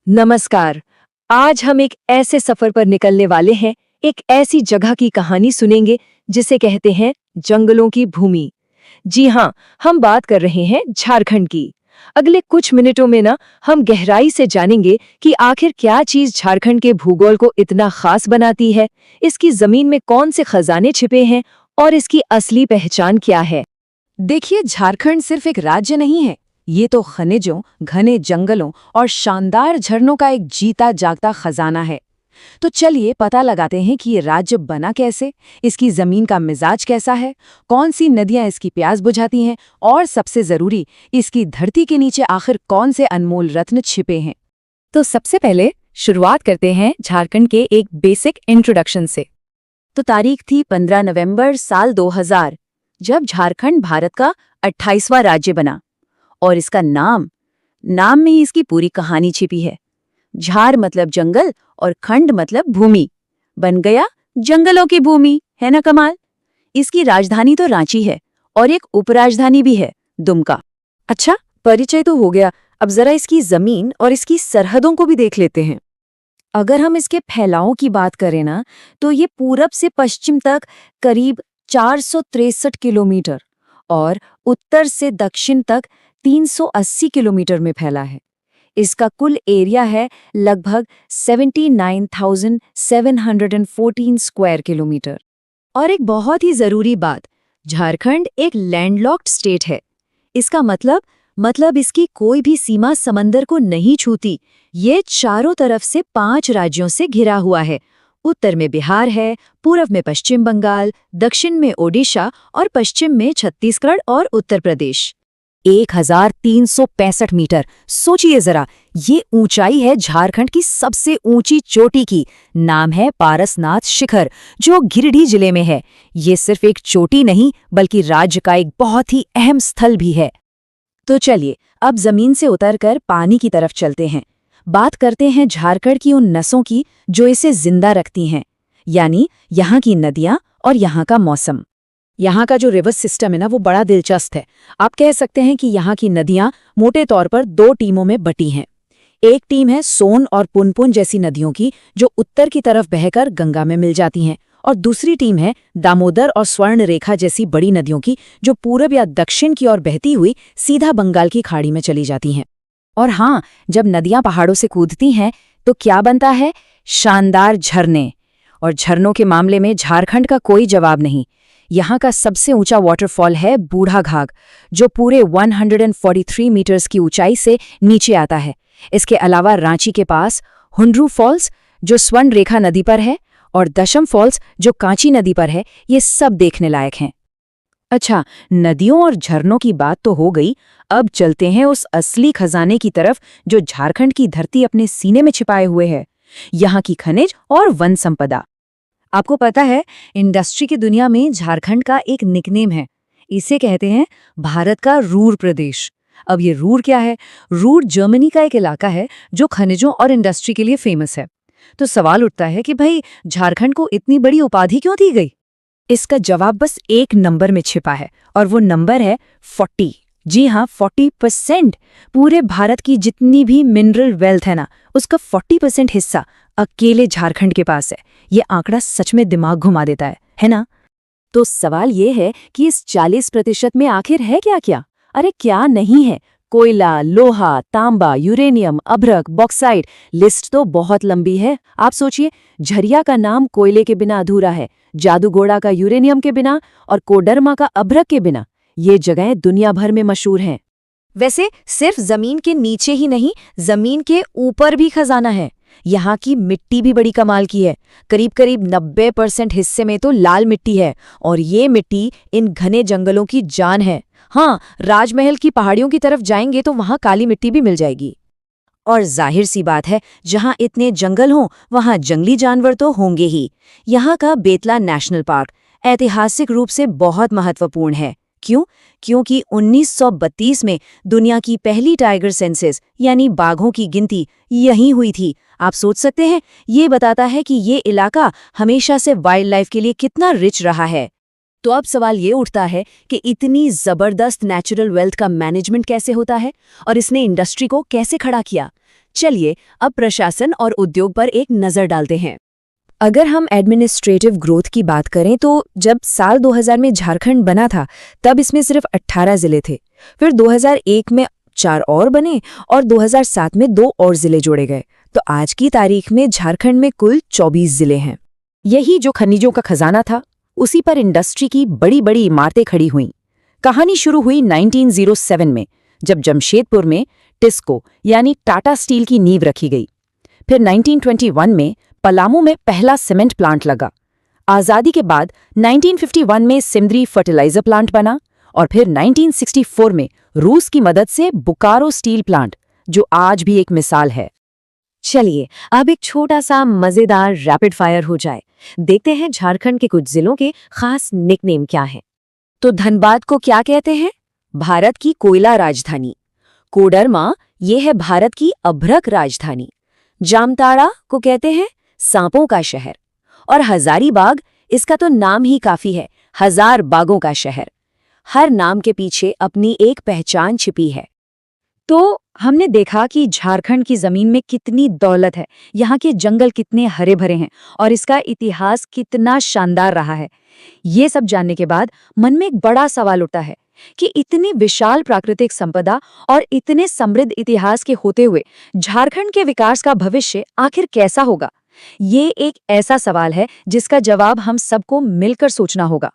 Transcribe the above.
नमस्कार। आज हम एक ऐसे सफर पर निकलने वाले हैं, एक ऐसी जगह की कहानी सुनेंगे जिसे कहते हैं जंगलों की भूमि। जी हाँ, हम बात कर रहे हैं झारखंड की। अगले कुछ मिनटों में हम गहराई से जानेंगे कि आखिर क्या चीज झारखंड के भूगोल को इतना खास बनाती है, इसकी जमीन में कौन से खजाने छिपे हैं और इसकी असली पहचान क्या है। देखिए, झारखंड सिर्फ एक राज्य नहीं है, ये तो खनिजों, घने जंगलों और शानदार झरनों का एक जीता जागता खजाना है। तो चलिए पता लगाते हैं कि ये राज्य बना कैसे, इसकी जमीन का मिजाज कैसा है, कौन सी नदियां इसकी प्यास बुझाती हैं और सबसे जरूरी, इसकी धरती के नीचे आखिर कौन से अनमोल रत्न छिपे हैं। तो सबसे पहले शुरुआत करते हैं झारखंड के एक बेसिक इंट्रोडक्शन से। तो तारीख थी 15 नवंबर साल 2000, जब झारखंड भारत का 28वां राज्य बना। और इसका नाम में ही इसकी पूरी कहानी छिपी है। झार मतलब जंगल और खंड मतलब भूमि, बन गया जंगलों की भूमि, है ना कमाल। इसकी राजधानी तो रांची है और एक उपराजधानी भी है, दुमका। अच्छा, परिचय तो हो गया, अब जरा इसकी जमीन और इसकी सरहदों को भी देख लेते हैं। अगर हम इसके फैलाव की बात करें ना, तो ये पूरब से पश्चिम तक करीब 463 किलोमीटर और उत्तर से दक्षिण तक 380 किलोमीटर में फैला है। इसका कुल एरिया है लगभग 79,714 स्क्वायर किलोमीटर। और एक बहुत ही जरूरी बात, झारखंड एक लैंडलॉक्ड स्टेट है। इसका मतलब इसकी कोई भी सीमा समंदर को नहीं छूती। ये चारों तरफ से 5 राज्यों से घिरा हुआ है। उत्तर में बिहार है, पूर्व में पश्चिम बंगाल, दक्षिण में ओडिशा और पश्चिम में छत्तीसगढ़ और उत्तर प्रदेश। 1365 मीटर, सोचिए जरा, ये ऊंचाई है झारखंड की सबसे ऊंची चोटी की। नाम है पारसनाथ शिखर, जो गिरिडीह जिले में है। ये सिर्फ एक चोटी नहीं, बल्कि राज्य का एक बहुत ही अहम स्थल भी है। तो चलिए अब जमीन से उतरकर पानी की तरफ चलते हैं। बात करते हैं झारखंड की उन नसों की जो इसे जिंदा रखती हैं, यानी यहाँ की नदियाँ और यहाँ का मौसम। यहाँ का जो रिवर सिस्टम है ना, वो बड़ा दिलचस्प है। आप कह सकते हैं कि यहाँ की नदियाँ मोटे तौर पर 2 टीमों में बटी हैं। एक टीम है सोन और पुनपुन जैसी नदियों की, जो उत्तर की तरफ बहकर गंगा में मिल जाती हैं, और दूसरी टीम है दामोदर और स्वर्ण रेखा जैसी बड़ी नदियों की, जो पूरब या दक्षिण की ओर बहती हुई सीधा बंगाल की खाड़ी में चली जाती हैं। और हाँ, जब नदियां पहाड़ों से कूदती हैं तो क्या बनता है? शानदार झरने। और झरनों के मामले में झारखंड का कोई जवाब नहीं। यहाँ का सबसे ऊंचा वाटरफॉल है बूढ़ा घाघ, जो पूरे 143 मीटर्स की ऊंचाई से नीचे आता है। इसके अलावा रांची के पास हुंड्रू फॉल्स, जो स्वर्ण रेखा नदी पर है, और दशम फॉल्स, जो कांची नदी पर है, ये सब देखने लायक हैं। अच्छा, नदियों और झरनों की बात तो हो गई, अब चलते हैं उस असली खजाने की तरफ जो झारखंड की धरती अपने सीने में छिपाए हुए है, यहाँ की खनिज और वन संपदा। आपको पता है, इंडस्ट्री की दुनिया में झारखंड का एक निकनेम है। इसे कहते हैं भारत का रूर प्रदेश। अब ये रूर क्या है? रूर जर्मनी का एक इलाका है जो खनिजों और इंडस्ट्री के लिए फेमस है। तो सवाल उठता है कि भाई, झारखंड को इतनी बड़ी उपाधि क्यों दी गई? इसका जवाब बस एक नंबर में छिपा है, और वो नंबर है 40। जी हाँ, 40%। पूरे भारत की जितनी भी मिनरल वेल्थ है ना, उसका 40% हिस्सा अकेले झारखंड के पास है। ये आंकड़ा सच में दिमाग घुमा देता है ना? तो सवाल ये है कि इस 40% में आखिर है क्या? अरे क्या नहीं है। कोयला, लोहा, तांबा, यूरेनियम, अभ्रक, बॉक्साइट, लिस्ट तो बहुत लंबी है। आप सोचिए, झरिया का नाम कोयले के बिना अधूरा है, जादूगोड़ा का यूरेनियम के बिना, और कोडरमा का अभ्रक के बिना। ये जगहें दुनिया भर में मशहूर हैं। वैसे सिर्फ जमीन के नीचे ही नहीं, जमीन के ऊपर भी खजाना है। यहाँ की मिट्टी भी बड़ी कमाल की है। करीब 90% हिस्से में तो लाल मिट्टी है, और ये मिट्टी इन घने जंगलों की जान है। हाँ, राजमहल की पहाड़ियों की तरफ जाएंगे तो वहाँ काली मिट्टी भी मिल जाएगी। और जाहिर सी बात है, जहाँ इतने जंगल हों वहाँ जंगली जानवर तो होंगे ही। यहाँ का बेतला नेशनल पार्क ऐतिहासिक रूप से बहुत महत्वपूर्ण है। क्यों? क्योंकि 1932 में दुनिया की पहली टाइगर सेंसस यानी बाघों की गिनती यहीं हुई थी। आप सोच सकते हैं, ये बताता है कि ये इलाका हमेशा से वाइल्ड लाइफ के लिए कितना रिच रहा है। तो अब सवाल ये उठता है कि इतनी जबरदस्त नेचुरल वेल्थ का मैनेजमेंट कैसे होता है और इसने इंडस्ट्री को कैसे खड़ा किया। चलिए अब प्रशासन और उद्योग पर एक नजर डालते हैं। अगर हम एडमिनिस्ट्रेटिव ग्रोथ की बात करें तो जब साल 2000 में झारखंड बना था तब इसमें सिर्फ 18 जिले थे। फिर 2001 में 4 और बने और 2007 में 2 और जिले जोड़े गए। तो आज की तारीख में झारखंड में कुल 24 जिले हैं। यही जो खनिजों का खजाना था, उसी पर इंडस्ट्री की बड़ी बड़ी इमारतें खड़ी हुईं। कहानी शुरू हुई 1907 में, जब जमशेदपुर में टिस्को यानी टाटा स्टील की नींव रखी गई। फिर 1921 में पलामू में पहला सीमेंट प्लांट लगा। आज़ादी के बाद 1951 में सिमंद्री फर्टिलाइजर प्लांट बना और फिर 1964 में रूस की मदद से बोकारो स्टील प्लांट, जो आज भी एक मिसाल है। चलिए अब एक छोटा सा मजेदार रैपिड फायर हो जाए। देखते हैं झारखंड के कुछ जिलों के खास निकनेम क्या हैं। तो धनबाद को क्या कहते हैं? भारत की कोयला राजधानी। कोडरमा ये है भारत की अभ्रक राजधानी। जामताड़ा को कहते हैं सांपों का शहर। और हजारीबाग, इसका तो नाम ही काफी है, हजार बागों का शहर। हर नाम के पीछे अपनी एक पहचान छिपी है। तो हमने देखा कि झारखंड की जमीन में कितनी दौलत है, यहाँ के जंगल कितने हरे भरे हैं और इसका इतिहास कितना शानदार रहा है। ये सब जानने के बाद मन में एक बड़ा सवाल उठता है कि इतनी विशाल प्राकृतिक संपदा और इतने समृद्ध इतिहास के होते हुए झारखंड के विकास का भविष्य आखिर कैसा होगा? ये एक ऐसा सवाल है जिसका जवाब हम सबको मिलकर सोचना होगा।